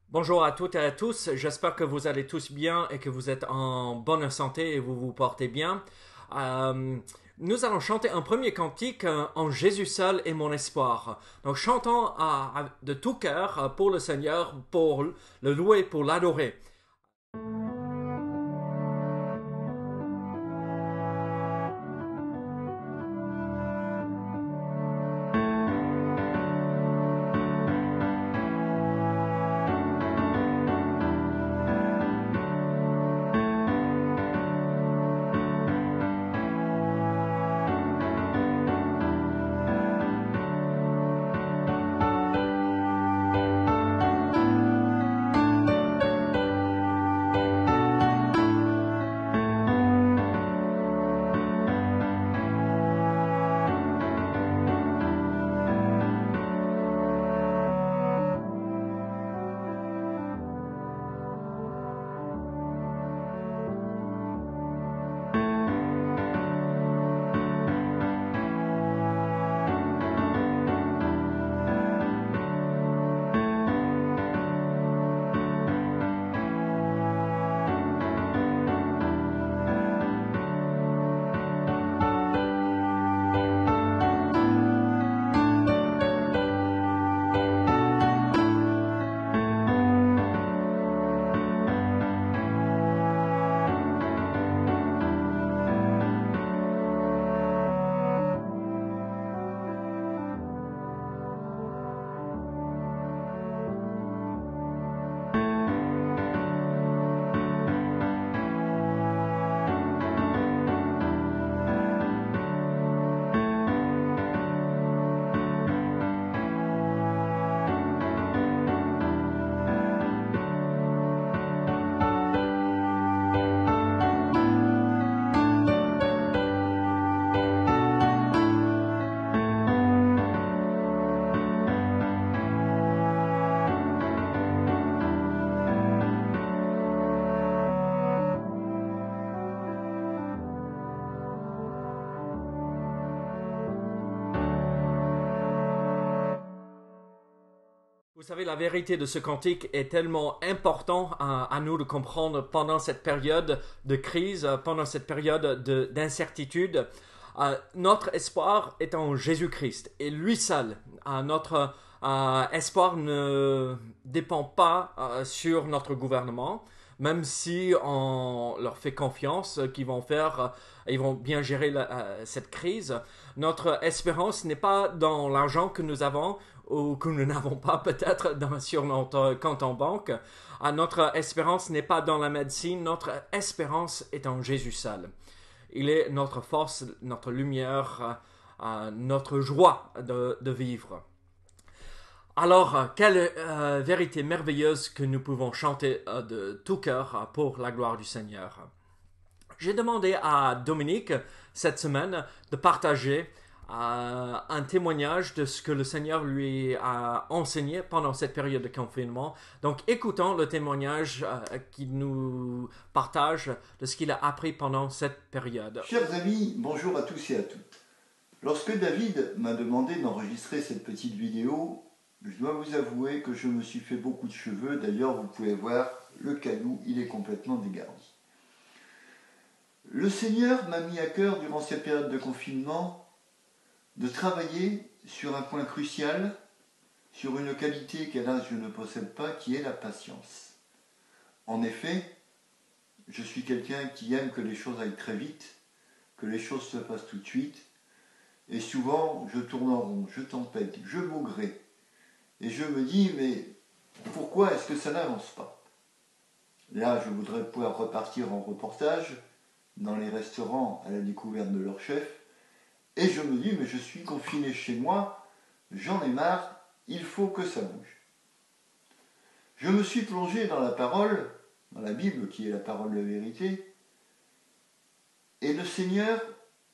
Bonjour à toutes et à tous, j'espère que vous allez tous bien et que vous êtes en bonne santé et vous vous portez bien. Euh, Nous allons chanter un premier cantique en Jésus seul est mon espoir. Donc chantons de tout cœur pour le Seigneur, pour le louer, pour l'adorer. Vous savez, la vérité de ce cantique est tellement important à nous de comprendre pendant cette période de crise, pendant cette période d'incertitude. Notre espoir est en Jésus-Christ et lui seul. Notre espoir ne dépend pas sur notre gouvernement, même si on leur fait confiance qu'ils vont ils vont bien gérer cette crise. Notre espérance n'est pas dans l'argent que nous avons ou que nous n'avons pas peut-être sur notre compte en banque. Notre espérance n'est pas dans la médecine, notre espérance est en Jésus seul. Il est notre force, notre lumière, notre joie de vivre. Alors, quelle vérité merveilleuse que nous pouvons chanter de tout cœur pour la gloire du Seigneur. J'ai demandé à Dominique cette semaine de partager un témoignage de ce que le Seigneur lui a enseigné pendant cette période de confinement. Donc écoutons le témoignage qu'il nous partage de ce qu'il a appris pendant cette période. Chers amis, bonjour à tous et à toutes. Lorsque David m'a demandé d'enregistrer cette petite vidéo, je dois vous avouer que je me suis fait beaucoup de cheveux. D'ailleurs, vous pouvez voir, le caillou, il est complètement dégarni. Le Seigneur m'a mis à cœur, durant cette période de confinement, de travailler sur un point crucial, sur une qualité qu'hélas je ne possède pas, qui est la patience. En effet, je suis quelqu'un qui aime que les choses aillent très vite, que les choses se passent tout de suite, et souvent je tourne en rond, je tempête, je maugrais, et je me dis mais pourquoi est-ce que ça n'avance pas? Là je voudrais pouvoir repartir en reportage, dans les restaurants à la découverte de leur chef, et je me dis mais je suis confiné chez moi, j'en ai marre, il faut que ça bouge. Je me suis plongé dans la parole, dans la Bible qui est la parole de la vérité, et le Seigneur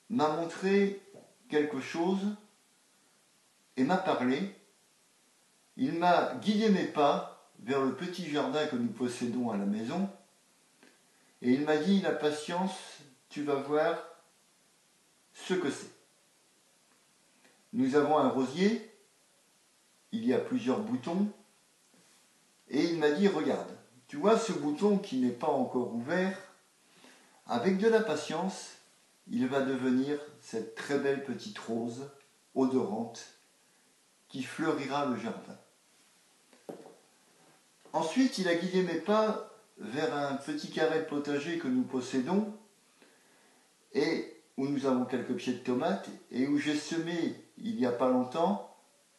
m'a montré quelque chose et m'a parlé. Il m'a guidé mes pas vers le petit jardin que nous possédons à la maison, et il m'a dit, la patience, tu vas voir ce que c'est. Nous avons un rosier, il y a plusieurs boutons, Et il m'a dit, regarde, tu vois ce bouton qui n'est pas encore ouvert, avec de la patience, il va devenir cette très belle petite rose odorante qui fleurira le jardin. Ensuite, il a guidé mes pas vers un petit carré de potager que nous possédons et où nous avons quelques pieds de tomates et où j'ai semé, il n'y a pas longtemps,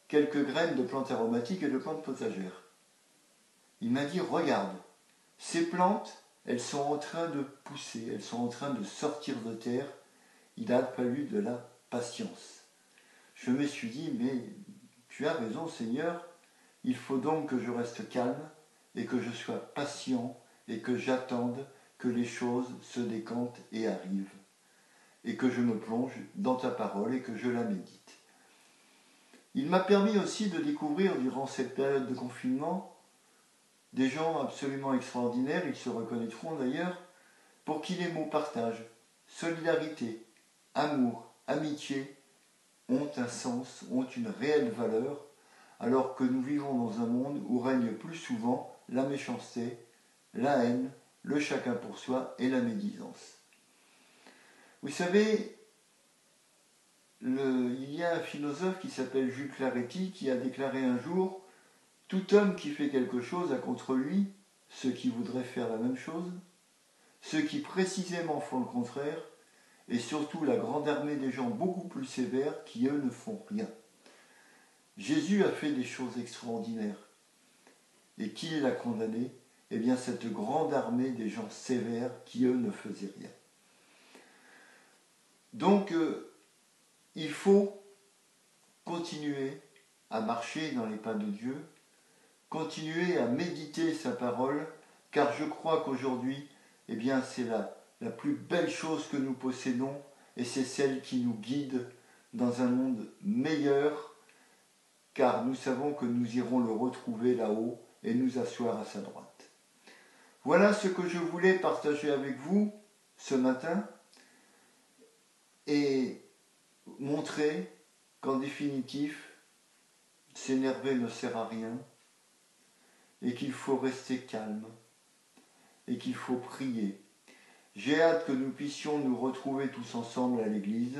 quelques graines de plantes aromatiques et de plantes potagères. Il m'a dit, regarde, ces plantes, elles sont en train de pousser, elles sont en train de sortir de terre. Il a fallu de la patience. Je me suis dit, mais tu as raison Seigneur, il faut donc que je reste calme et que je sois patient et que j'attende que les choses se décantent et arrivent et que je me plonge dans ta parole et que je la médite. Il m'a permis aussi de découvrir durant cette période de confinement des gens absolument extraordinaires, ils se reconnaîtront d'ailleurs, pour qui les mots partage, solidarité, amour, amitié ont un sens, ont une réelle valeur, alors que nous vivons dans un monde où règne plus souvent la méchanceté, la haine, le chacun pour soi et la médisance. Vous savez, il y a un philosophe qui s'appelle Jules Claretie qui a déclaré un jour « Tout homme qui fait quelque chose a contre lui ceux qui voudraient faire la même chose, ceux qui précisément font le contraire, et surtout la grande armée des gens beaucoup plus sévères qui, eux, ne font rien. » Jésus a fait des choses extraordinaires. Et qui l'a condamné ? Eh bien, cette grande armée des gens sévères qui, eux, ne faisaient rien. Donc, il faut continuer à marcher dans les pas de Dieu, continuer à méditer sa parole, car je crois qu'aujourd'hui, eh bien, c'est la plus belle chose que nous possédons, et c'est celle qui nous guide dans un monde meilleur, car nous savons que nous irons le retrouver là-haut et nous asseoir à sa droite. Voilà ce que je voulais partager avec vous ce matin, et montrer qu'en définitif, s'énerver ne sert à rien, et qu'il faut rester calme, et qu'il faut prier. J'ai hâte que nous puissions nous retrouver tous ensemble à l'église.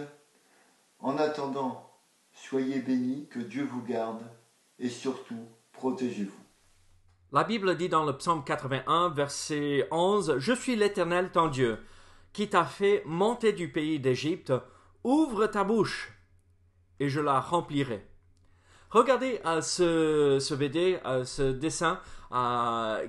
En attendant, soyez bénis, que Dieu vous garde, et surtout, protégez-vous. La Bible dit dans le psaume 81, verset 11, « Je suis l'Éternel ton Dieu, qui t'a fait monter du pays d'Égypte. Ouvre ta bouche, et je la remplirai. » Regardez ce BD, ce dessin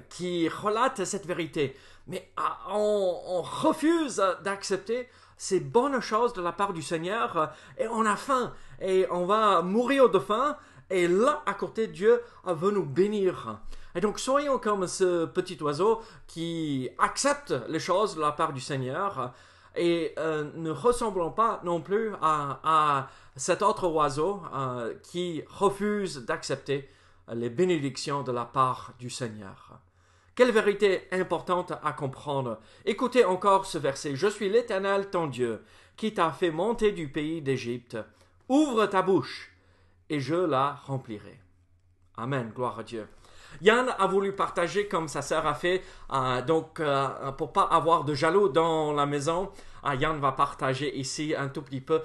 qui relate cette vérité. Mais on refuse d'accepter ces bonnes choses de la part du Seigneur et on a faim et on va mourir de faim. Et là, à côté, Dieu veut nous bénir. Et donc, soyons comme ce petit oiseau qui accepte les choses de la part du Seigneur et ne ressemblons pas non plus à cet autre oiseau qui refuse d'accepter les bénédictions de la part du Seigneur. Quelle vérité importante à comprendre. Écoutez encore ce verset. « Je suis l'Éternel ton Dieu, qui t'a fait monter du pays d'Égypte. Ouvre ta bouche, et je la remplirai. » Amen, gloire à Dieu. Yann a voulu partager comme sa sœur a fait, pour pas avoir de jaloux dans la maison, Yann va partager ici un tout petit peu,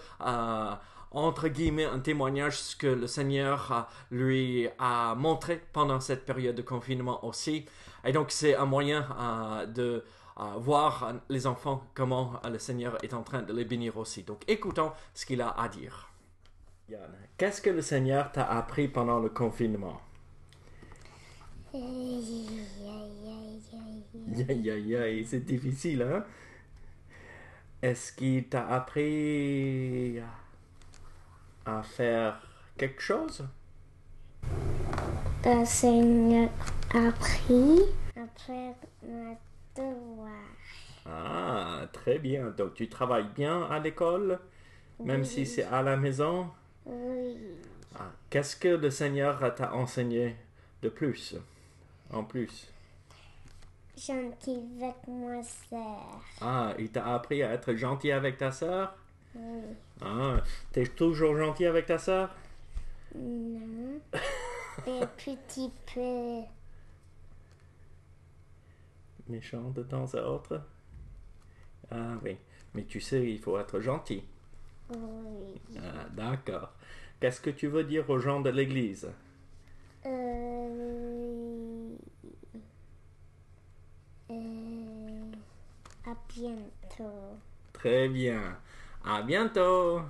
entre guillemets, un témoignage ce que le Seigneur lui a montré pendant cette période de confinement aussi. Et donc c'est un moyen de voir les enfants, comment le Seigneur est en train de les bénir aussi. Donc écoutons ce qu'il a à dire. Yann, qu'est-ce que le Seigneur t'a appris pendant le confinement? C'est difficile, hein? Est-ce qu'il t'a appris à faire quelque chose? Le Seigneur a appris à faire mes devoirs. Ah, très bien. Donc tu travailles bien à l'école, même si c'est à la maison? Oui. Qu'est-ce que le Seigneur t'a enseigné de plus? En plus. Gentil avec ma sœur. Il t'a appris à être gentil avec ta sœur? Oui. T'es toujours gentil avec ta sœur? Non. Un petit peu. Méchant de temps à autre? Ah oui, mais tu sais, il faut être gentil. Oui. Ah, d'accord. Qu'est-ce que tu veux dire aux gens de l'église? À bientôt. Très bien. À bientôt.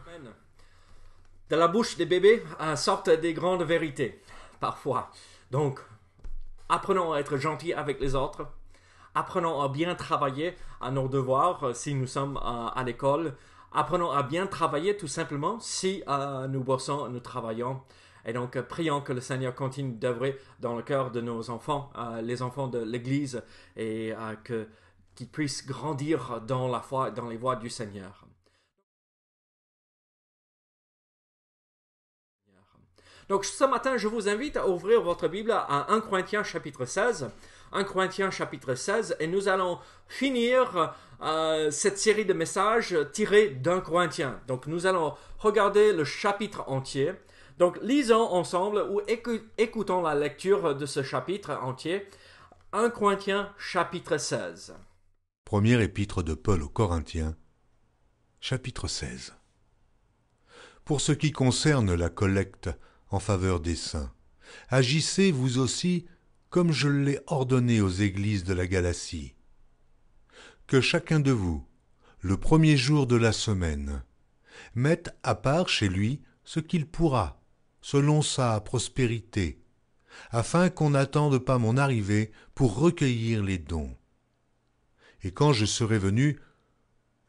De la bouche des bébés sortent des grandes vérités, parfois. Donc, apprenons à être gentils avec les autres. Apprenons à bien travailler à nos devoirs si nous sommes à l'école. Apprenons à bien travailler tout simplement si nous bossons, nous travaillons. Et donc, prions que le Seigneur continue d'œuvrer dans le cœur de nos enfants, les enfants de l'Église, et qu'ils puissent grandir dans la foi, dans les voies du Seigneur. Donc ce matin, je vous invite à ouvrir votre Bible à 1 Corinthiens chapitre 16. 1 Corinthiens chapitre 16, et nous allons finir cette série de messages tirés d'1 Corinthiens. Donc nous allons regarder le chapitre entier. Donc lisons ensemble ou écoutons la lecture de ce chapitre entier. 1 Corinthiens chapitre 16. Première épître de Paul aux Corinthiens, chapitre 16. Pour ce qui concerne la collecte en faveur des saints, agissez vous aussi comme je l'ai ordonné aux églises de la Galatie. Que chacun de vous, le premier jour de la semaine, mette à part chez lui ce qu'il pourra, selon sa prospérité, afin qu'on n'attende pas mon arrivée pour recueillir les dons. Et quand je serai venu,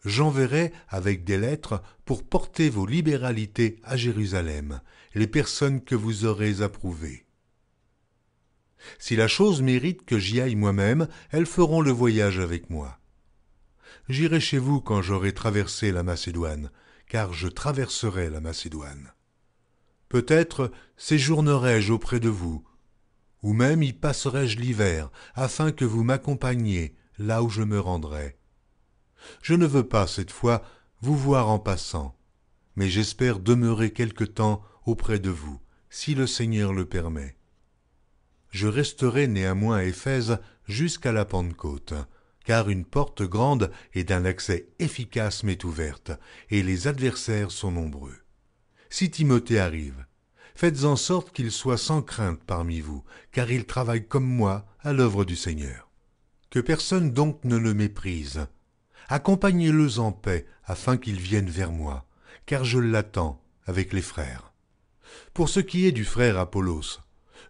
j'enverrai avec des lettres pour porter vos libéralités à Jérusalem, les personnes que vous aurez approuvées. Si la chose mérite que j'y aille moi-même, elles feront le voyage avec moi. J'irai chez vous quand j'aurai traversé la Macédoine, car je traverserai la Macédoine. Peut-être séjournerai-je auprès de vous, ou même y passerai-je l'hiver, afin que vous m'accompagniez là où je me rendrai. Je ne veux pas, cette fois, vous voir en passant, mais j'espère demeurer quelque temps auprès de vous, si le Seigneur le permet. Je resterai néanmoins à Éphèse jusqu'à la Pentecôte, car une porte grande et d'un accès efficace m'est ouverte, et les adversaires sont nombreux. Si Timothée arrive, faites en sorte qu'il soit sans crainte parmi vous, car il travaille comme moi à l'œuvre du Seigneur. Que personne donc ne le méprise. Accompagnez-le en paix, afin qu'il vienne vers moi, car je l'attends avec les frères. Pour ce qui est du frère Apollos,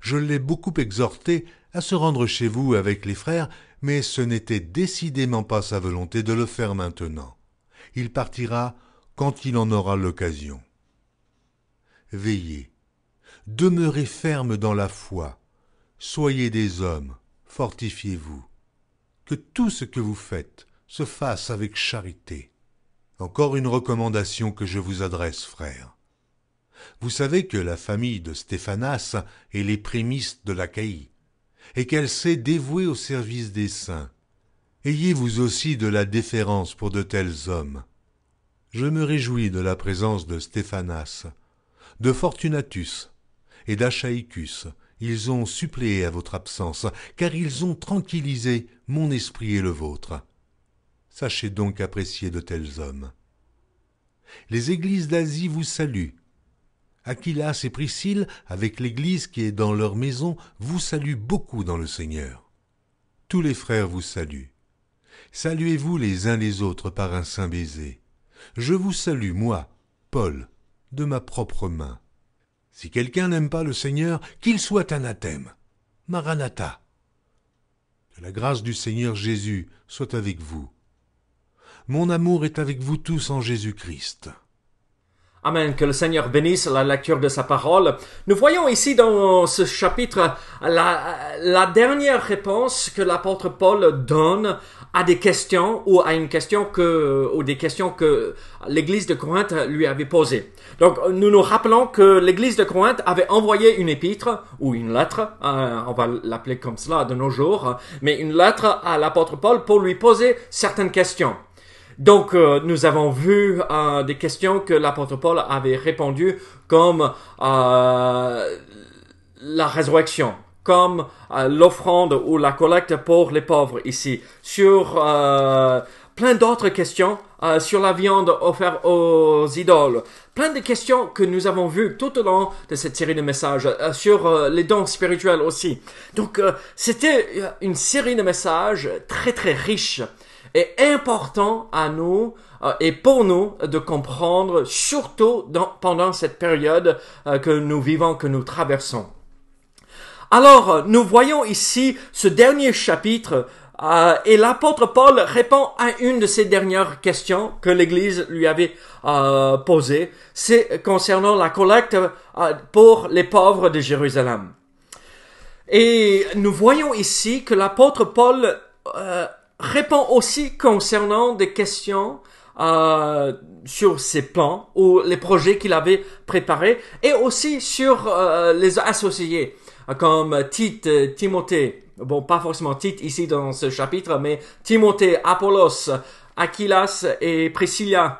je l'ai beaucoup exhorté à se rendre chez vous avec les frères, mais ce n'était décidément pas sa volonté de le faire maintenant. Il partira quand il en aura l'occasion. Veillez, demeurez fermes dans la foi, soyez des hommes, fortifiez-vous. Que tout ce que vous faites se fasse avec charité. Encore une recommandation que je vous adresse, frères. Vous savez que la famille de Stéphanas est les prémices de l'Achaïe, et qu'elle s'est dévouée au service des saints. Ayez vous aussi de la déférence pour de tels hommes. Je me réjouis de la présence de Stéphanas, de Fortunatus et d'Achaïcus. Ils ont suppléé à votre absence, car ils ont tranquillisé mon esprit et le vôtre. Sachez donc apprécier de tels hommes. Les églises d'Asie vous saluent. Aquilas et Priscille, avec l'église qui est dans leur maison, vous saluent beaucoup dans le Seigneur. Tous les frères vous saluent. Saluez-vous les uns les autres par un saint baiser. Je vous salue, moi, Paul, de ma propre main. Si quelqu'un n'aime pas le Seigneur, qu'il soit anathème. Maranatha. Que la grâce du Seigneur Jésus soit avec vous. Mon amour est avec vous tous en Jésus-Christ. Amen. Que le Seigneur bénisse la lecture de sa parole. Nous voyons ici dans ce chapitre la dernière réponse que l'apôtre Paul donne à des questions ou à une question ou des questions que l'église de Corinthe lui avait posées. Donc, nous nous rappelons que l'église de Corinthe avait envoyé une épître ou une lettre, on va l'appeler comme cela de nos jours, mais une lettre à l'apôtre Paul pour lui poser certaines questions. Donc, nous avons vu des questions que l'apôtre Paul avait répondues comme la résurrection, comme l'offrande ou la collecte pour les pauvres ici, sur plein d'autres questions, sur la viande offerte aux idoles, plein de questions que nous avons vues tout au long de cette série de messages, sur les dons spirituels aussi. Donc c'était une série de messages très très riche et important à nous et pour nous de comprendre, surtout pendant cette période que nous vivons, que nous traversons. Alors, nous voyons ici ce dernier chapitre et l'apôtre Paul répond à une de ces dernières questions que l'Église lui avait posées. C'est concernant la collecte pour les pauvres de Jérusalem. Et nous voyons ici que l'apôtre Paul répond aussi concernant des questions sur ses plans ou les projets qu'il avait préparés et aussi sur les associés comme Tite, Timothée, bon pas forcément Tite ici dans ce chapitre, mais Timothée, Apollos, Aquilas et Priscilla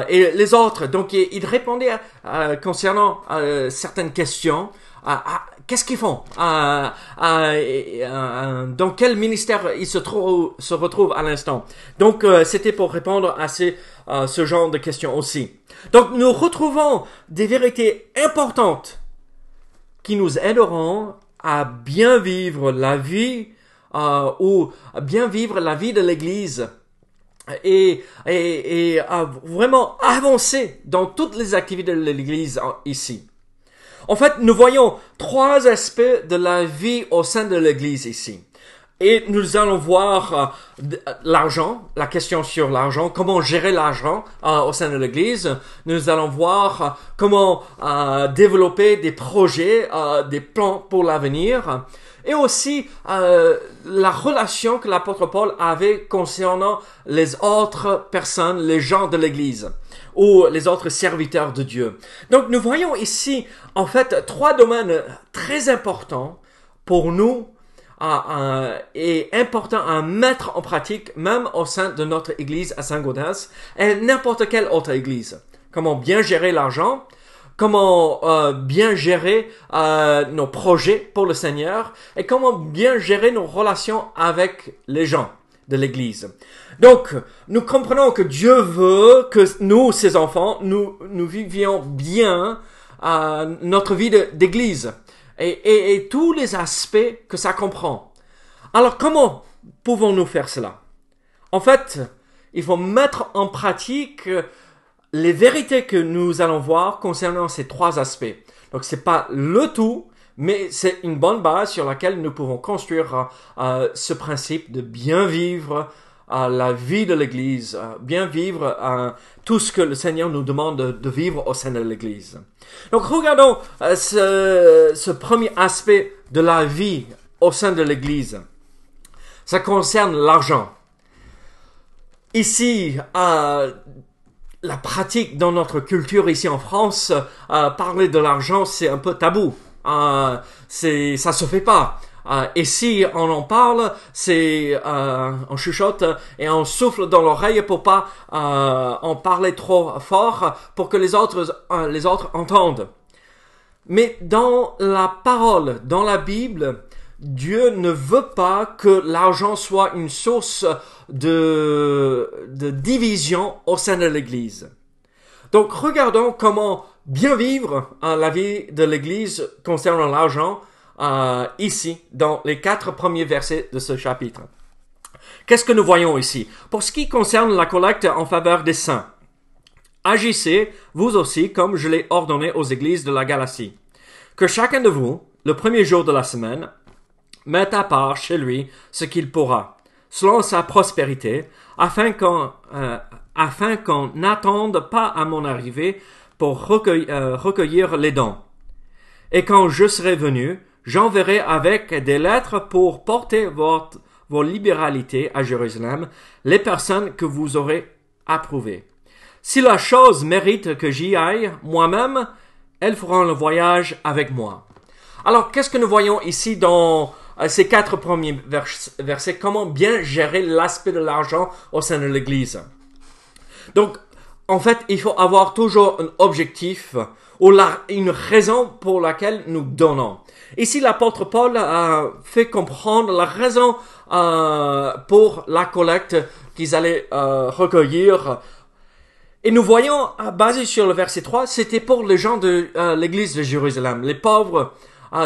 et les autres. Donc il répondait concernant certaines questions. Qu'est-ce qu'ils font? Dans quel ministère ils se retrouvent à l'instant? Donc, c'était pour répondre à ce genre de questions aussi. Donc, nous retrouvons des vérités importantes qui nous aideront à bien vivre la vie ou à bien vivre la vie de l'Église et à vraiment avancer dans toutes les activités de l'Église ici. En fait, nous voyons trois aspects de la vie au sein de l'Église ici. Et nous allons voir l'argent, la question sur l'argent, comment gérer l'argent au sein de l'Église. Nous allons voir comment développer des projets, des plans pour l'avenir. Et aussi la relation que l'apôtre Paul avait concernant les autres personnes, les gens de l'Église ou les autres serviteurs de Dieu. Donc nous voyons ici en fait trois domaines très importants pour nous et importants à mettre en pratique même au sein de notre Église à Saint-Gaudens et n'importe quelle autre Église. Comment bien gérer l'argent, comment bien gérer nos projets pour le Seigneur et comment bien gérer nos relations avec les gens de l'Église. Donc, nous comprenons que Dieu veut que nous, ses enfants, nous vivions bien notre vie d'Église et tous les aspects que ça comprend. Alors, comment pouvons-nous faire cela? En fait, il faut mettre en pratique les vérités que nous allons voir concernant ces trois aspects. Donc, c'est pas le tout, mais c'est une bonne base sur laquelle nous pouvons construire ce principe de bien vivre la vie de l'Église, bien vivre tout ce que le Seigneur nous demande de vivre au sein de l'Église. Donc, regardons ce premier aspect de la vie au sein de l'Église. Ça concerne l'argent. Ici, la pratique dans notre culture ici en France, parler de l'argent, c'est un peu tabou. Ça se fait pas. Et si on en parle, on chuchote et on souffle dans l'oreille pour pas en parler trop fort pour que les autres entendent. Mais dans la parole, dans la Bible, Dieu ne veut pas que l'argent soit une source de division au sein de l'Église. Donc, regardons comment bien vivre la vie de l'Église concernant l'argent ici, dans les 4 premiers versets de ce chapitre. Qu'est-ce que nous voyons ici? Pour ce qui concerne la collecte en faveur des saints, agissez, vous aussi, comme je l'ai ordonné aux églises de la Galatie. Que chacun de vous, le premier jour de la semaine, mette à part chez lui ce qu'il pourra, selon sa prospérité, afin qu'on n'attende pas à mon arrivée pour recueillir les dons. Et quand je serai venu, j'enverrai avec des lettres pour porter vos libéralités à Jérusalem, les personnes que vous aurez approuvées. Si la chose mérite que j'y aille moi-même, elles feront le voyage avec moi. Alors, qu'est-ce que nous voyons ici dans ces 4 premiers versets? Comment bien gérer l'aspect de l'argent au sein de l'Église? Donc, en fait, il faut avoir toujours un objectif ou une raison pour laquelle nous donnons. Ici, l'apôtre Paul a fait comprendre la raison pour la collecte qu'ils allaient recueillir. Et nous voyons, basé sur le verset 3, c'était pour les gens de l'église de Jérusalem, les pauvres,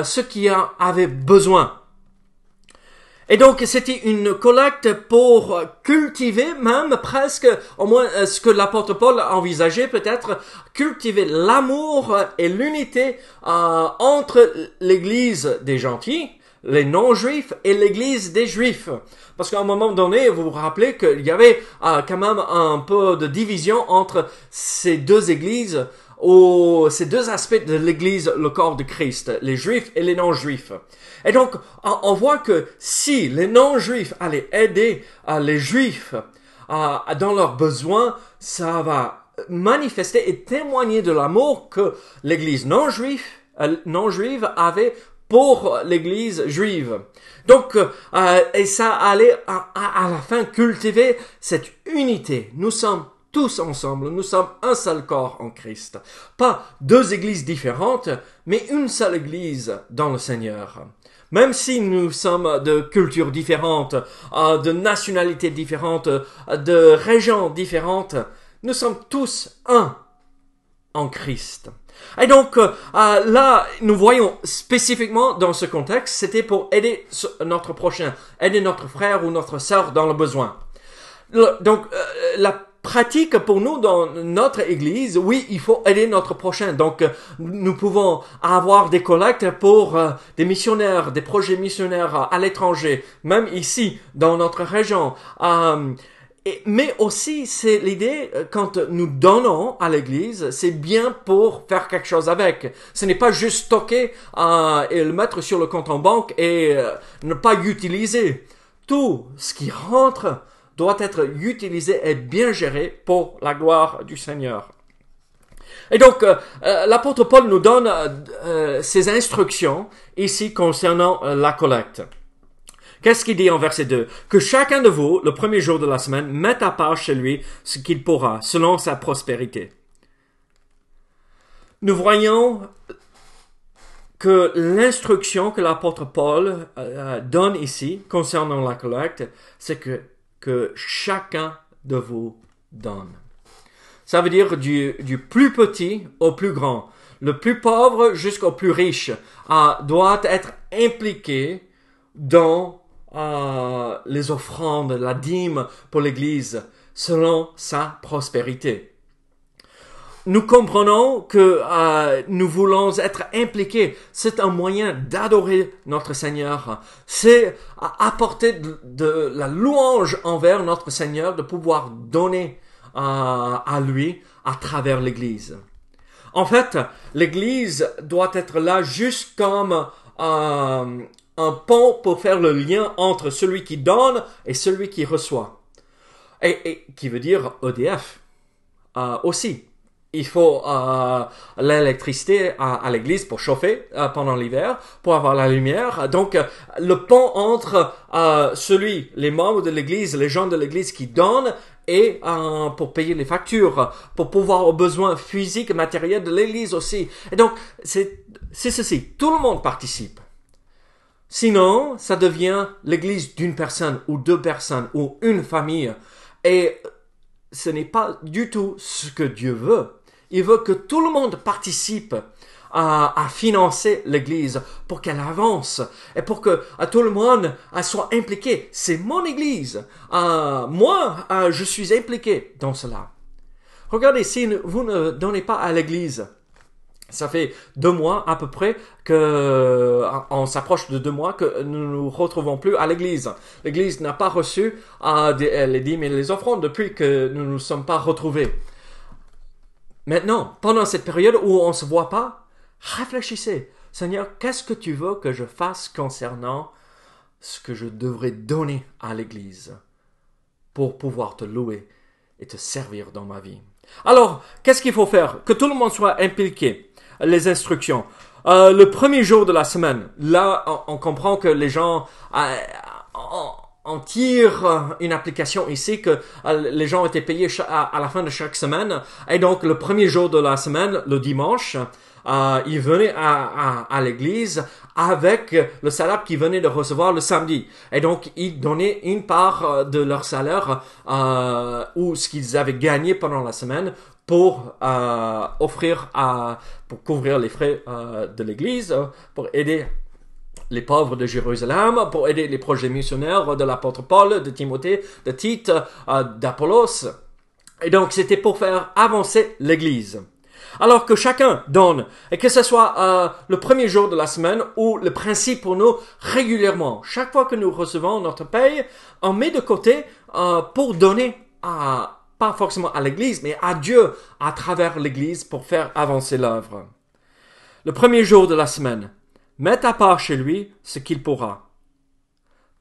ceux qui en avaient besoin. Et donc, c'était une collecte pour cultiver, même presque, au moins ce que l'apôtre Paul a envisagé peut-être, cultiver l'amour et l'unité entre l'église des gentils, les non-juifs, et l'église des juifs. Parce qu'à un moment donné, vous vous rappelez qu'il y avait quand même un peu de division entre ces deux églises, ou ces deux aspects de l'église, le corps de Christ, les juifs et les non-juifs. Et donc, on voit que si les non-juifs allaient aider les juifs dans leurs besoins, ça va manifester et témoigner de l'amour que l'église non-juive avait pour l'église juive. Donc, et ça allait à la fin cultiver cette unité. Nous sommes tous ensemble, nous sommes un seul corps en Christ. Pas deux églises différentes, mais une seule église dans le Seigneur. Même si nous sommes de cultures différentes, de nationalités différentes, de régions différentes, nous sommes tous un en Christ. Et donc, là, nous voyons spécifiquement dans ce contexte, c'était pour aider notre prochain, aider notre frère ou notre sœur dans le besoin. Donc, la pratique pour nous dans notre église, oui, il faut aider notre prochain. Donc, nous pouvons avoir des collectes pour des missionnaires, des projets missionnaires à l'étranger, même ici, dans notre région. Mais aussi, c'est l'idée, quand nous donnons à l'église, c'est bien pour faire quelque chose avec. Ce n'est pas juste stocker et le mettre sur le compte en banque et ne pas utiliser. Tout ce qui rentre doit être utilisé et bien géré pour la gloire du Seigneur. Et donc, l'apôtre Paul nous donne ses instructions ici concernant la collecte. Qu'est-ce qu'il dit en verset 2? Que chacun de vous, le premier jour de la semaine, mette à part chez lui ce qu'il pourra, selon sa prospérité. Nous voyons que l'instruction que l'apôtre Paul donne ici concernant la collecte, c'est que chacun de vous donne. Ça veut dire du plus petit au plus grand. Le plus pauvre jusqu'au plus riche doit être impliqué dans les offrandes, la dîme pour l'Église, selon sa prospérité. Nous comprenons que nous voulons être impliqués. C'est un moyen d'adorer notre Seigneur. C'est apporter de la louange envers notre Seigneur, de pouvoir donner à lui à travers l'Église. En fait, l'Église doit être là juste comme un pont pour faire le lien entre celui qui donne et celui qui reçoit. Et qui veut dire EDF aussi. Il faut l'électricité à l'église pour chauffer pendant l'hiver, pour avoir la lumière. Donc, le pont entre les membres de l'église, les gens de l'église qui donnent, et pour payer les factures, pour pouvoir aux besoins physiques et matériels de l'église aussi. Et donc, c'est ceci. Tout le monde participe. Sinon, ça devient l'église d'une personne ou deux personnes ou une famille. Et ce n'est pas du tout ce que Dieu veut. Il veut que tout le monde participe à financer l'église pour qu'elle avance et pour que tout le monde soit impliqué. C'est mon église. Moi, je suis impliqué dans cela. Regardez, si vous ne donnez pas à l'église, ça fait 2 mois à peu près on s'approche de 2 mois que nous ne nous retrouvons plus à l'église. L'église n'a pas reçu les dîmes et les offrandes depuis que nous ne nous sommes pas retrouvés. Maintenant, pendant cette période où on ne se voit pas, réfléchissez. Seigneur, qu'est-ce que tu veux que je fasse concernant ce que je devrais donner à l'église pour pouvoir te louer et te servir dans ma vie? Alors, qu'est-ce qu'il faut faire? Que tout le monde soit impliqué. Les instructions. Le premier jour de la semaine, là, on comprend que les gens on tire une application ici que les gens étaient payés à la fin de chaque semaine. Et donc, le premier jour de la semaine, le dimanche, ils venaient à l'église avec le salaire qu'ils venaient de recevoir le samedi. Et donc, ils donnaient une part de leur salaire ou ce qu'ils avaient gagné pendant la semaine pour pour couvrir les frais de l'église, pour aider les pauvres de Jérusalem, pour aider les projets missionnaires de l'apôtre Paul, de Timothée, de Tite, d'Apollos. Et donc, c'était pour faire avancer l'église. Alors que chacun donne, et que ce soit le premier jour de la semaine ou le principe pour nous régulièrement. Chaque fois que nous recevons notre paye, on met de côté pour donner pas forcément à l'église, mais à Dieu à travers l'église pour faire avancer l'œuvre. Le premier jour de la semaine, mette à part chez lui ce qu'il pourra,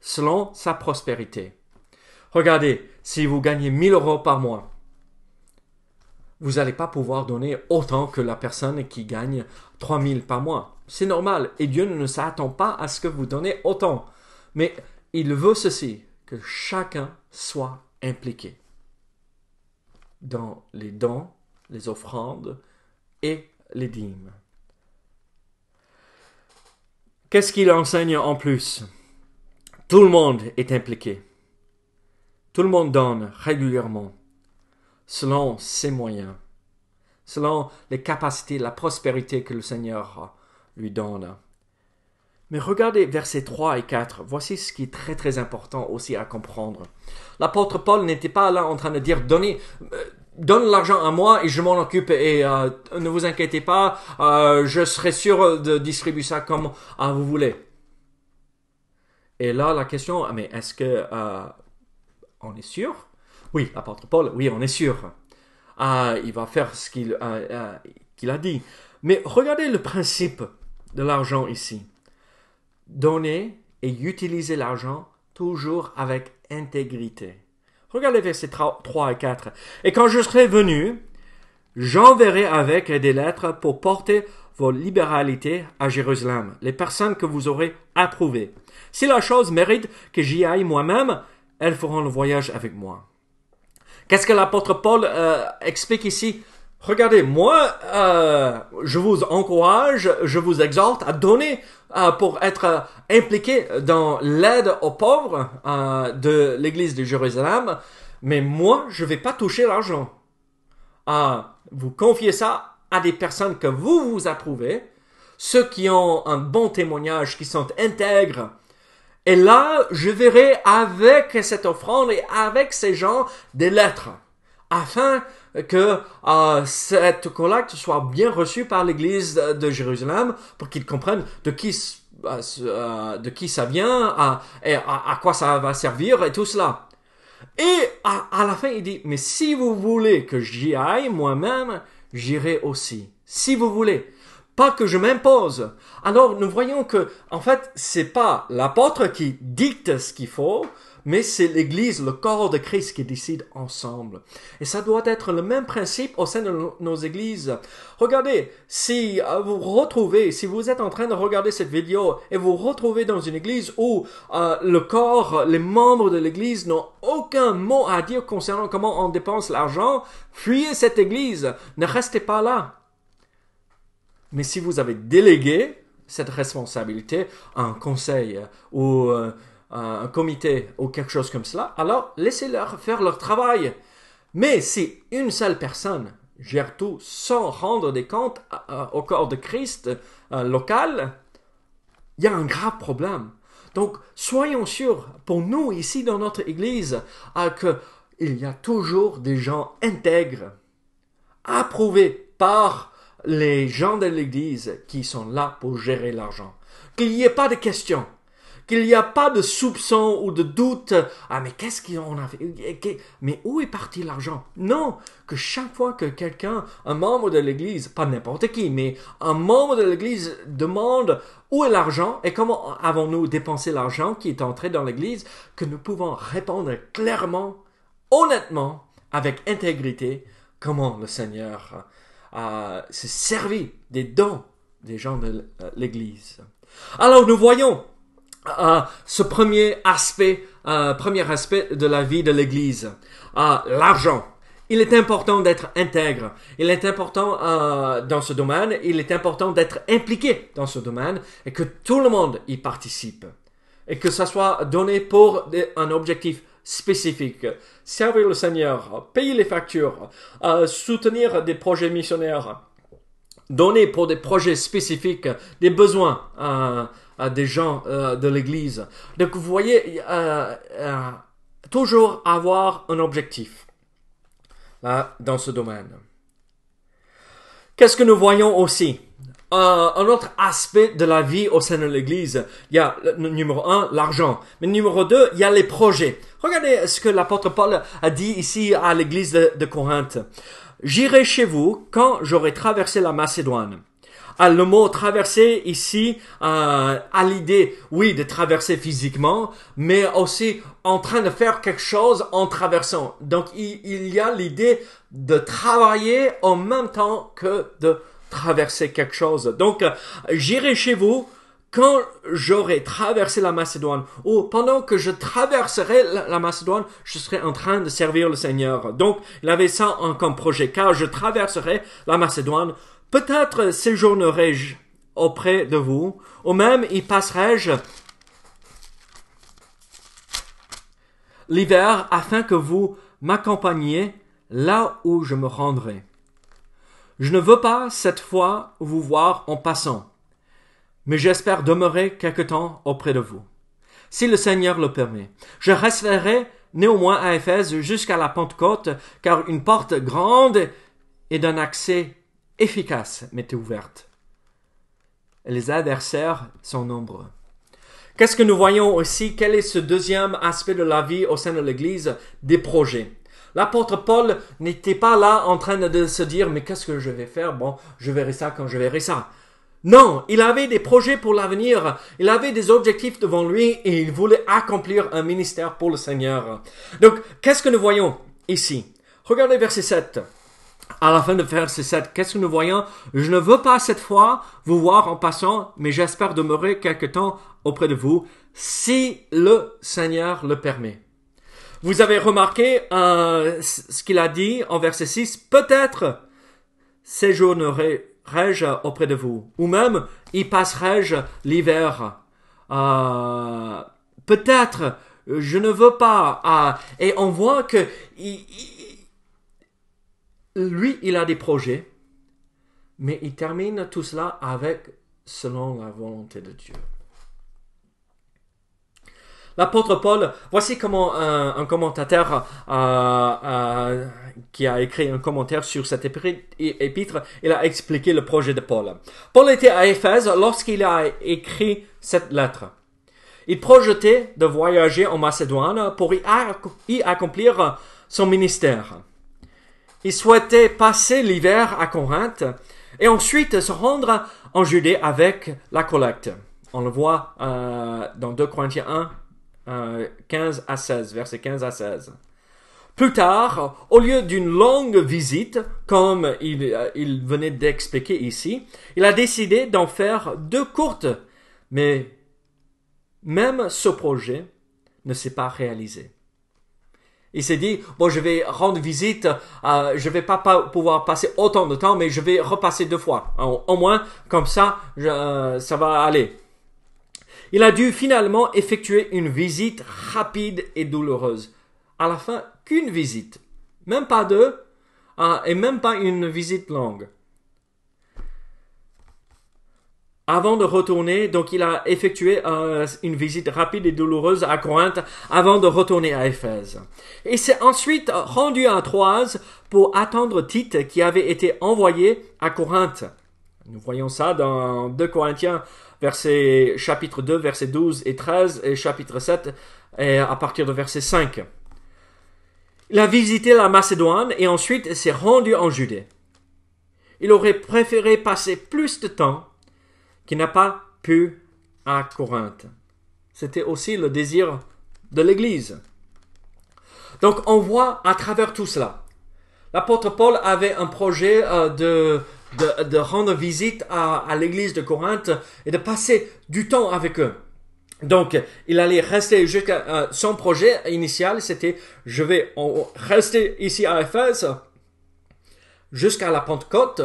selon sa prospérité. Regardez, si vous gagnez 1 000 € par mois, vous n'allez pas pouvoir donner autant que la personne qui gagne 3 000 par mois. C'est normal, et Dieu ne s'attend pas à ce que vous donnez autant. Mais il veut ceci, que chacun soit impliqué dans les dons, les offrandes et les dîmes. Qu'est-ce qu'il enseigne en plus? Tout le monde est impliqué. Tout le monde donne régulièrement, selon ses moyens, selon les capacités, la prospérité que le Seigneur lui donne. Mais regardez versets 3 et 4. Voici ce qui est très très important aussi à comprendre. L'apôtre Paul n'était pas là en train de dire donne l'argent à moi et je m'en occupe et ne vous inquiétez pas, je serai sûr de distribuer ça comme vous voulez. Et là la question, mais est-ce que on est sûr? Oui, l'apôtre Paul, oui, on est sûr. Il va faire ce qu'il a dit. Mais regardez le principe de l'argent ici. Donner et utiliser l'argent toujours avec intégrité. Regardez versets 3 et 4. Et quand je serai venu, j'enverrai avec des lettres pour porter vos libéralités à Jérusalem, les personnes que vous aurez approuvées. Si la chose mérite que j'y aille moi-même, elles feront le voyage avec moi. Qu'est-ce que l'apôtre Paul explique ici? Regardez, moi, je vous encourage, je vous exhorte à donner pour être impliqué dans l'aide aux pauvres de l'église de Jérusalem, mais moi, je ne vais pas toucher l'argent. Vous confiez ça à des personnes que vous approuvez, ceux qui ont un bon témoignage, qui sont intègres. Et là, je verrai avec cette offrande et avec ces gens des lettres, afin que cette collecte soit bien reçue par l'église de Jérusalem, pour qu'ils comprennent de qui ça vient, et à quoi ça va servir et tout cela. Et à la fin, il dit, mais si vous voulez que j'y aille moi-même, j'irai aussi. Si vous voulez. Pas que je m'impose. Alors, nous voyons que, en fait, c'est pas l'apôtre qui dicte ce qu'il faut, mais c'est l'église, le corps de Christ qui décide ensemble. Et ça doit être le même principe au sein de nos églises. Regardez, si vous êtes en train de regarder cette vidéo et vous retrouvez dans une église où le corps, les membres de l'église n'ont aucun mot à dire concernant comment on dépense l'argent, fuyez cette église, ne restez pas là. Mais si vous avez délégué cette responsabilité à un conseil ou un comité ou quelque chose comme cela, alors laissez-leur faire leur travail. Mais si une seule personne gère tout sans rendre des comptes au corps de Christ local, il y a un grave problème. Donc, soyons sûrs, pour nous ici dans notre église, qu'il y a toujours des gens intègres, approuvés par les gens de l'église qui sont là pour gérer l'argent. Qu'il n'y ait pas de questions, qu'il n'y a pas de soupçons ou de doutes. Mais qu'est-ce qu'on a fait? Mais où est parti l'argent? Non, que chaque fois que quelqu'un, un membre de l'église, pas n'importe qui, mais un membre de l'église demande où est l'argent et comment avons-nous dépensé l'argent qui est entré dans l'église, que nous pouvons répondre clairement, honnêtement, avec intégrité, comment le Seigneur s'est servi des dons des gens de l'église. Alors nous voyons ce premier aspect de la vie de l'église, l'argent. Il est important d'être intègre. Il est important dans ce domaine. Il est important d'être impliqué dans ce domaine et que tout le monde y participe. Et que ça soit donné pour un objectif spécifique. Servir le Seigneur, payer les factures, soutenir des projets missionnaires, donner pour des projets spécifiques, des besoins à des gens de l'Église. Donc vous voyez, toujours avoir un objectif là, dans ce domaine. Qu'est-ce que nous voyons aussi? Un autre aspect de la vie au sein de l'Église, il y a numéro 1, l'argent. Mais numéro 2, il y a les projets. Regardez ce que l'apôtre Paul a dit ici à l'Église de Corinthe. J'irai chez vous quand j'aurai traversé la Macédoine. Le mot traverser ici a l'idée, oui, de traverser physiquement, mais aussi en train de faire quelque chose en traversant. Donc il y a l'idée de travailler en même temps que de traverser quelque chose. Donc j'irai chez vous quand j'aurai traversé la Macédoine, ou pendant que je traverserai la Macédoine, je serai en train de servir le Seigneur. Donc il avait ça comme projet, car je traverserai la Macédoine. Peut-être séjournerai-je auprès de vous, ou même y passerai-je l'hiver afin que vous m'accompagniez là où je me rendrai. Je ne veux pas cette fois vous voir en passant, mais j'espère demeurer quelque temps auprès de vous, si le Seigneur le permet. Je resterai néanmoins à Éphèse jusqu'à la Pentecôte, car une porte grande et d'un accès efficace m'était ouverte. Et les adversaires sont nombreux. Qu'est-ce que nous voyons aussi? Quel est ce deuxième aspect de la vie au sein de l'Église? Des projets. L'apôtre Paul n'était pas là en train de se dire « Mais qu'est-ce que je vais faire? Bon, je verrai ça quand je verrai ça. » Non, il avait des projets pour l'avenir. Il avait des objectifs devant lui et il voulait accomplir un ministère pour le Seigneur. Donc, qu'est-ce que nous voyons ici? Regardez verset 7. À la fin de verset 7, qu'est-ce que nous voyons? Je ne veux pas cette fois vous voir en passant, mais j'espère demeurer quelque temps auprès de vous, si le Seigneur le permet. Vous avez remarqué ce qu'il a dit en verset 6, peut-être séjournerai-je auprès de vous, ou même y passerai-je l'hiver. Peut-être, je ne veux pas. Et on voit que lui, il a des projets, mais il termine tout cela avec selon la volonté de Dieu. L'apôtre Paul, voici comment un commentateur qui a écrit un commentaire sur cette épître, il a expliqué le projet de Paul. Paul était à Éphèse lorsqu'il a écrit cette lettre. Il projetait de voyager en Macédoine pour y accomplir son ministère. Il souhaitait passer l'hiver à Corinthe et ensuite se rendre en Judée avec la collecte. On le voit dans 2 Corinthiens 1, 15 à 16, versets 15 à 16. Plus tard, au lieu d'une longue visite, comme il venait d'expliquer ici, il a décidé d'en faire 2 courtes, mais même ce projet ne s'est pas réalisé. Il s'est dit, bon, je vais rendre visite, je vais pas pouvoir passer autant de temps, mais je vais repasser 2 fois. Au moins, comme ça, ça va aller. Il a dû finalement effectuer une visite rapide et douloureuse. À la fin, qu'une visite. Même pas 2, et même pas une visite longue. Avant de retourner, donc il a effectué une visite rapide et douloureuse à Corinthe avant de retourner à Éphèse. Et s'est ensuite rendu à Troas pour attendre Tite qui avait été envoyé à Corinthe. Nous voyons ça dans 2 Corinthiens, chapitre 2, versets 12 et 13, et chapitre 7, et à partir de verset 5. Il a visité la Macédoine et ensuite s'est rendu en Judée. Il aurait préféré passer plus de temps qu'il n'a pas pu à Corinthe. C'était aussi le désir de l'Église. Donc on voit à travers tout cela. L'apôtre Paul avait un projet de rendre visite à l'Église de Corinthe et de passer du temps avec eux. Donc, il allait rester jusqu'à son projet initial, c'était je vais rester ici à Éphèse jusqu'à la Pentecôte.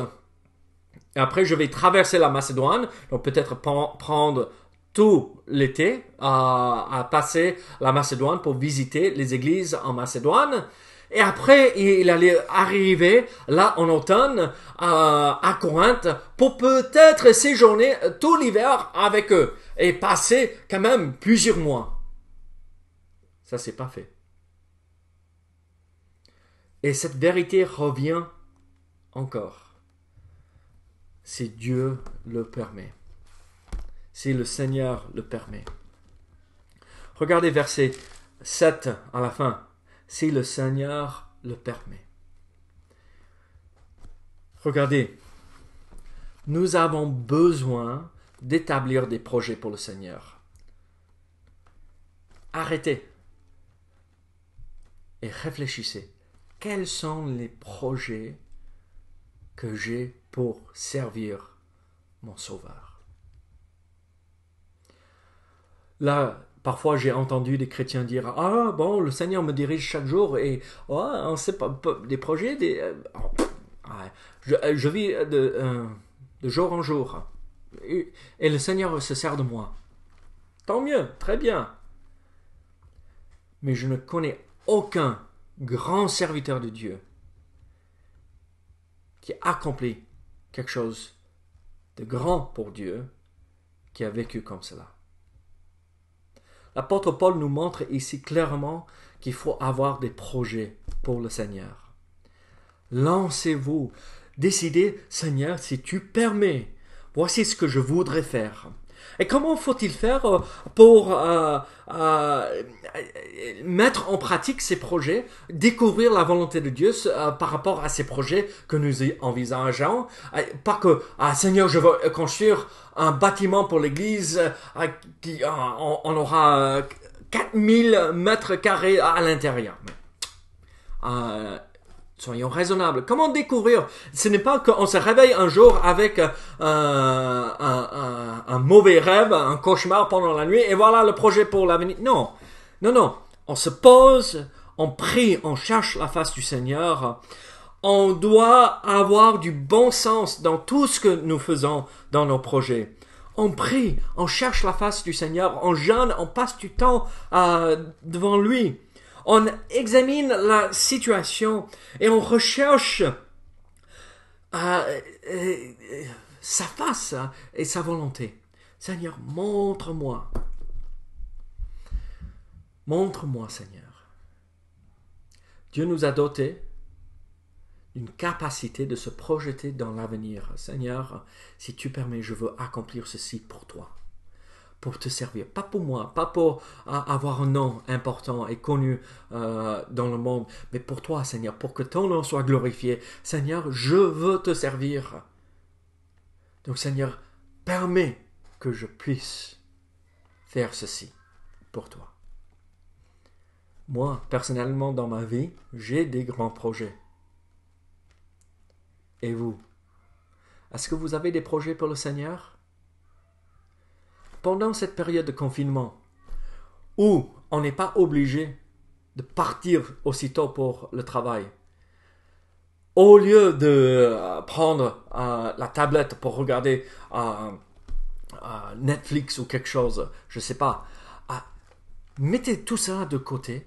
Et après, je vais traverser la Macédoine, donc peut-être prendre tout l'été à passer la Macédoine pour visiter les églises en Macédoine. Et après, il allait arriver là en automne à Corinthe pour peut-être séjourner tout l'hiver avec eux et passer quand même plusieurs mois. Ça, c'est pas fait. Et cette vérité revient encore. Si Dieu le permet. Si le Seigneur le permet. Regardez verset 7 à la fin. Si le Seigneur le permet. Regardez. Nous avons besoin d'établir des projets pour le Seigneur. Arrêtez et réfléchissez. Quels sont les projets que j'ai pour servir mon Sauveur? Là, parfois j'ai entendu des chrétiens dire « Ah bon, le Seigneur me dirige chaque jour et on sait pas des projets, je vis de jour en jour et le Seigneur se sert de moi. » Tant mieux, très bien. Mais je ne connais aucun grand serviteur de Dieu qui a accompli quelque chose de grand pour Dieu, qui a vécu comme cela. L'apôtre Paul nous montre ici clairement qu'il faut avoir des projets pour le Seigneur. Lancez-vous, décidez, Seigneur, si tu permets, voici ce que je voudrais faire. Et comment faut-il faire pour mettre en pratique ces projets, découvrir la volonté de Dieu par rapport à ces projets que nous envisageons? Pas que, Seigneur, je veux construire un bâtiment pour l'église, on aura 4000 mètres carrés à l'intérieur. Soyons raisonnables. Comment découvrir? Ce n'est pas qu'on se réveille un jour avec un mauvais rêve, un cauchemar pendant la nuit, et voilà le projet pour l'avenir. Non, non, non. On se pose, on prie, on cherche la face du Seigneur. On doit avoir du bon sens dans tout ce que nous faisons dans nos projets. On prie, on cherche la face du Seigneur, on jeûne, on passe du temps devant lui. On examine la situation et on recherche sa face et sa volonté. Seigneur, montre-moi. Montre-moi, Seigneur. Dieu nous a dotés d'une capacité de se projeter dans l'avenir. Seigneur, si tu permets, je veux accomplir ceci pour toi. Pour te servir, pas pour moi, pas pour avoir un nom important et connu dans le monde, mais pour toi, Seigneur, pour que ton nom soit glorifié. Seigneur, je veux te servir. Donc, Seigneur, permets que je puisse faire ceci pour toi. Moi, personnellement, dans ma vie, j'ai des grands projets. Et vous? Est-ce que vous avez des projets pour le Seigneur? Pendant cette période de confinement, où on n'est pas obligé de partir aussitôt pour le travail, au lieu de prendre la tablette pour regarder Netflix ou quelque chose, je ne sais pas, mettez tout ça de côté,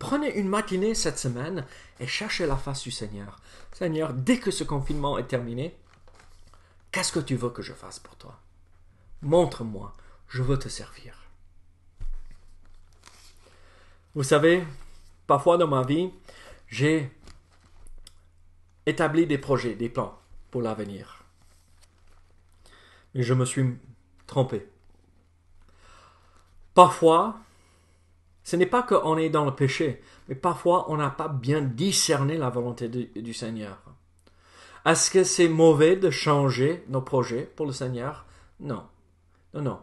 prenez une matinée cette semaine et cherchez la face du Seigneur. Seigneur, dès que ce confinement est terminé, qu'est-ce que tu veux que je fasse pour toi? Montre-moi, je veux te servir. Vous savez, parfois dans ma vie, j'ai établi des projets, des plans pour l'avenir. Mais je me suis trompé. Parfois, ce n'est pas qu'on est dans le péché, mais parfois on n'a pas bien discerné la volonté du Seigneur. Est-ce que c'est mauvais de changer nos projets pour le Seigneur? Non. Non, non.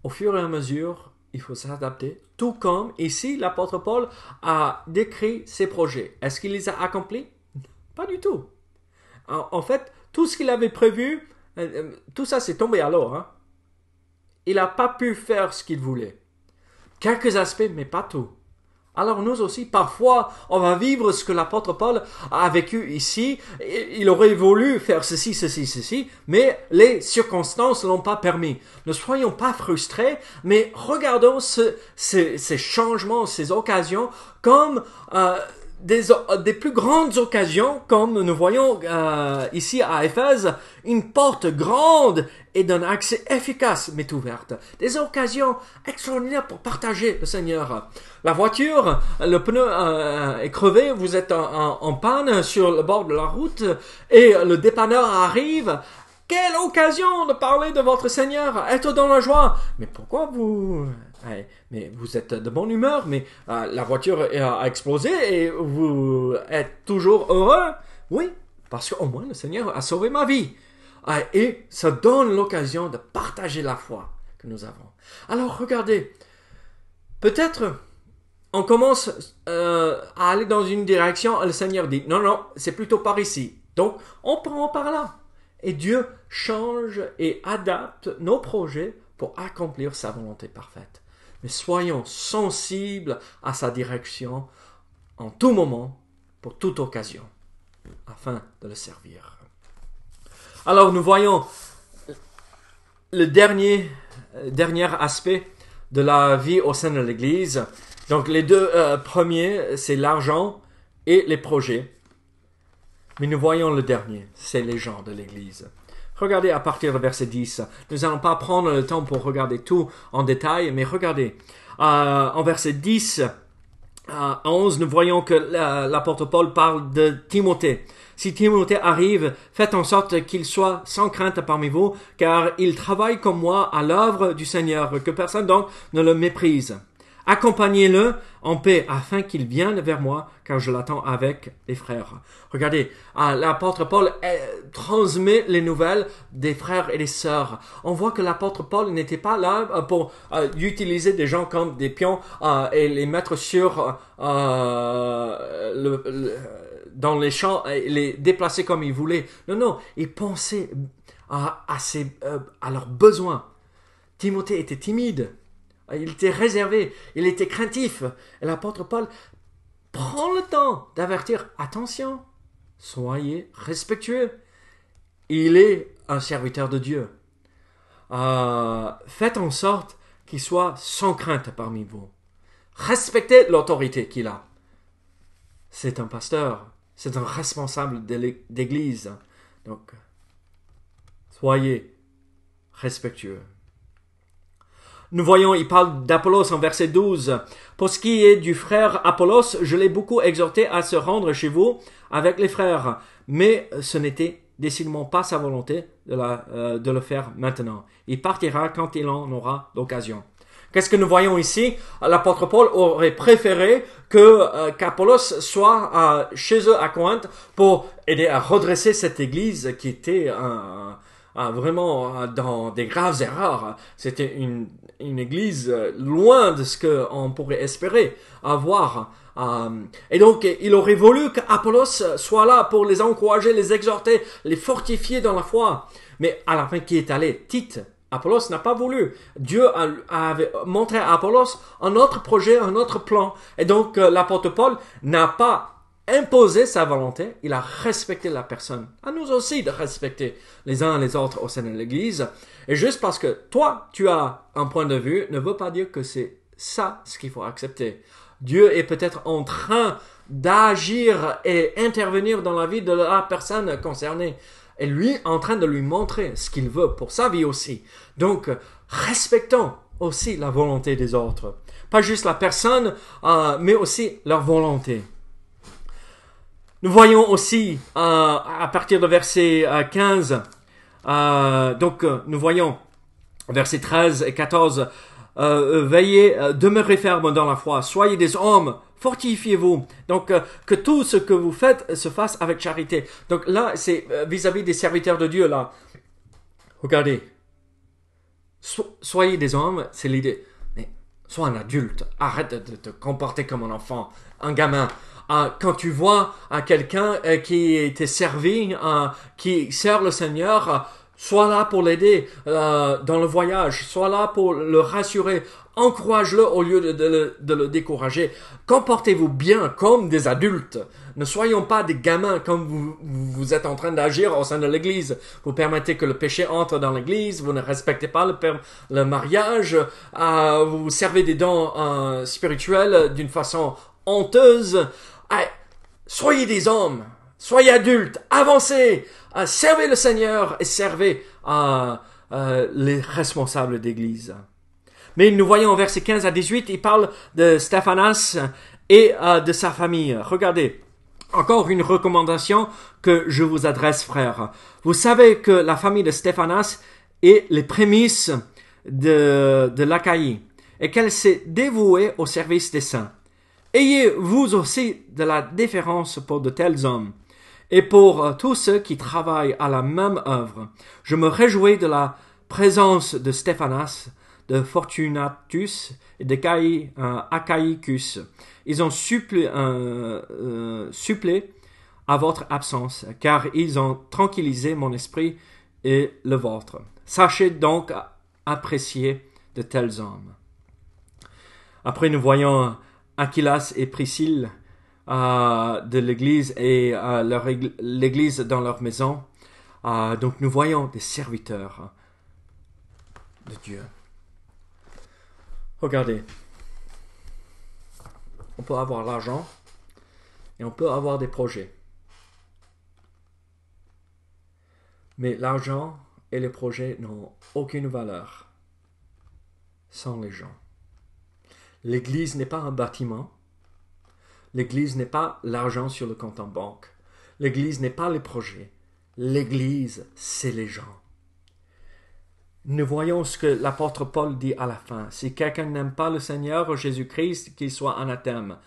Au fur et à mesure, il faut s'adapter. Tout comme ici, l'apôtre Paul a décrit ses projets. Est-ce qu'il les a accomplis? Pas du tout. En fait, tout ce qu'il avait prévu, tout ça c'est tombé à l'eau. il n'a pas pu faire ce qu'il voulait. Quelques aspects, mais pas tout. Alors nous aussi, parfois, on va vivre ce que l'apôtre Paul a vécu ici. Il aurait voulu faire ceci, mais les circonstances ne l'ont pas permis. Ne soyons pas frustrés, mais regardons ces changements, ces occasions comme des plus grandes occasions, comme nous voyons ici à Éphèse, une porte grande et d'un accès efficace m'est ouverte. Des occasions extraordinaires pour partager le Seigneur. La voiture, le pneu est crevé, vous êtes en panne sur le bord de la route et le dépanneur arrive. Quelle occasion de parler de votre Seigneur, être dans la joie. Mais pourquoi vous... Mais vous êtes de bonne humeur, mais la voiture a explosé et vous êtes toujours heureux. Oui, parce qu'au moins le Seigneur a sauvé ma vie. Et ça donne l'occasion de partager la foi que nous avons. Alors regardez, peut-être on commence à aller dans une direction, le Seigneur dit non, c'est plutôt par ici. Donc on prend par là. Et Dieu change et adapte nos projets pour accomplir sa volonté parfaite. Mais soyons sensibles à sa direction en tout moment, pour toute occasion, afin de le servir. Alors nous voyons le dernier aspect de la vie au sein de l'Église. Donc les deux premiers, c'est l'argent et les projets. Mais nous voyons le dernier, c'est les gens de l'Église. Regardez à partir du verset 10. Nous n'allons pas prendre le temps pour regarder tout en détail, mais regardez. En verset 10 à 11, nous voyons que l'apôtre Paul parle de Timothée. Si Timothée arrive, faites en sorte qu'il soit sans crainte parmi vous, car il travaille comme moi à l'œuvre du Seigneur, que personne donc ne le méprise. Accompagnez-le en paix afin qu'il vienne vers moi, car je l'attends avec les frères. Regardez, l'apôtre Paul transmet les nouvelles des frères et des sœurs. On voit que l'apôtre Paul n'était pas là pour utiliser des gens comme des pions et les mettre dans les champs et les déplacer comme il voulait. Non, il pensait à leurs besoins. Timothée était timide. Il était réservé, il était craintif. Et l'apôtre Paul prend le temps d'avertir, attention, soyez respectueux. Il est un serviteur de Dieu. Faites en sorte qu'il soit sans crainte parmi vous. Respectez l'autorité qu'il a. C'est un pasteur, c'est un responsable d'église. Donc, soyez respectueux. Nous voyons, il parle d'Apollos en verset 12. Pour ce qui est du frère Apollos, je l'ai beaucoup exhorté à se rendre chez vous avec les frères, mais ce n'était décidément pas sa volonté de le faire maintenant. Il partira quand il en aura l'occasion. Qu'est-ce que nous voyons ici? L'apôtre Paul aurait préféré qu'Apollos soit chez eux à Corinthe pour aider à redresser cette église qui était vraiment dans des graves erreurs. C'était une église loin de ce qu'on pourrait espérer avoir. Et donc, il aurait voulu qu'Apollos soit là pour les encourager, les exhorter, les fortifier dans la foi. Mais à la fin, qui est allé? Tite. Apollos n'a pas voulu. Dieu avait montré à Apollos un autre projet, un autre plan. Et donc, l'apôtre Paul n'a pas imposé sa volonté, il a respecté la personne. À nous aussi de respecter les uns les autres au sein de l'Église. Et juste parce que toi, tu as un point de vue, ne veut pas dire que c'est ça ce qu'il faut accepter. Dieu est peut-être en train d'agir et intervenir dans la vie de la personne concernée. Et lui, en train de lui montrer ce qu'il veut pour sa vie aussi. Donc, respectons aussi la volonté des autres. Pas juste la personne, mais aussi leur volonté. Nous voyons aussi, à partir de verset 15, nous voyons versets 13 et 14, veillez, demeurez fermes dans la foi, soyez des hommes, fortifiez-vous. Donc, que tout ce que vous faites se fasse avec charité. Donc là, c'est vis-à-vis des serviteurs de Dieu, là. Regardez. Soyez des hommes, c'est l'idée. Mais sois un adulte. Arrête de te comporter comme un enfant, un gamin. Quand tu vois quelqu'un qui t'est servi, qui sert le Seigneur, Sois là pour l'aider dans le voyage. Sois là pour le rassurer. Encourage-le au lieu de le décourager. Comportez-vous bien comme des adultes. Ne soyons pas des gamins comme vous êtes en train d'agir au sein de l'Église. Vous permettez que le péché entre dans l'Église. Vous ne respectez pas le mariage. Vous servez des dons spirituels d'une façon honteuse. Soyez des hommes. Soyez adultes. Avancez. Servez le Seigneur et servez les responsables d'Église. Mais nous voyons au verset 15 à 18, il parle de Stéphanas et de sa famille. Regardez, encore une recommandation que je vous adresse, frères. Vous savez que la famille de Stéphanas est les prémices de l'Achaïe et qu'elle s'est dévouée au service des saints. Ayez vous aussi de la déférence pour de tels hommes et pour tous ceux qui travaillent à la même œuvre. Je me réjouis de la présence de Stéphanas, de Fortunatus et de Achaïcus. Ils ont supplé à votre absence, car ils ont tranquillisé mon esprit et le vôtre. Sachez donc apprécier de tels hommes. Après, nous voyons Aquilas et Priscille de l'Église et l'Église dans leur maison. Donc, nous voyons des serviteurs de Dieu. Regardez, on peut avoir l'argent et on peut avoir des projets. Mais l'argent et les projets n'ont aucune valeur sans les gens. L'Église n'est pas un bâtiment. L'Église n'est pas l'argent sur le compte en banque. L'Église n'est pas les projets. L'Église, c'est les gens. Nous voyons ce que l'apôtre Paul dit à la fin. Si quelqu'un n'aime pas le Seigneur Jésus-Christ, qu'il soit anathème.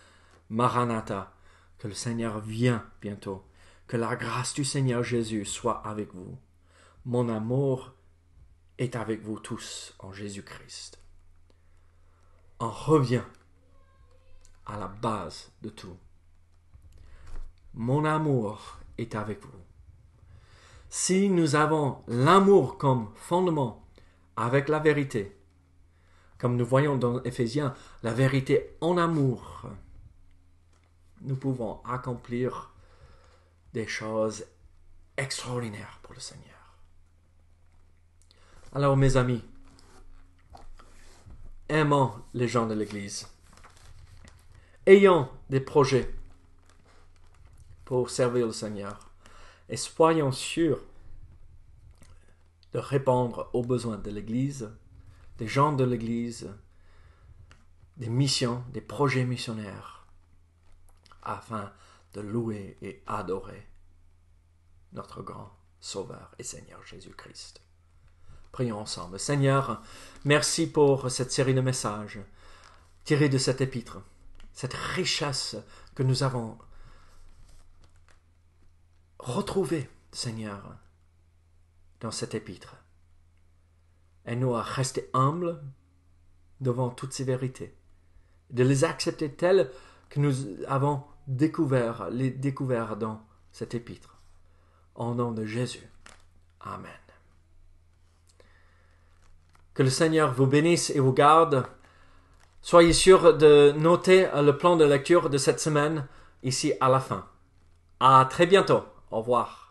Maranatha, que le Seigneur vienne bientôt. Que la grâce du Seigneur Jésus soit avec vous. Mon amour est avec vous tous en Jésus-Christ. On revient à la base de tout. Mon amour est avec vous. Si nous avons l'amour comme fondement avec la vérité, comme nous voyons dans Éphésiens, la vérité en amour, nous pouvons accomplir des choses extraordinaires pour le Seigneur. Alors, mes amis, aimons les gens de l'Église. Ayons des projets pour servir le Seigneur. Et soyons sûrs de répondre aux besoins de l'Église, des gens de l'Église, des missions, des projets missionnaires, afin de louer et adorer notre grand Sauveur et Seigneur Jésus-Christ. Prions ensemble. Seigneur, merci pour cette série de messages tirés de cet épître, cette richesse que nous avons retrouvée, Seigneur, dans cet épître. Aide-nous à rester humbles devant toutes ces vérités, de les accepter telles que nous avons les découvertes dans cet épître. Au nom de Jésus. Amen. Que le Seigneur vous bénisse et vous garde. Soyez sûrs de noter le plan de lecture de cette semaine ici à la fin. À très bientôt. Au revoir.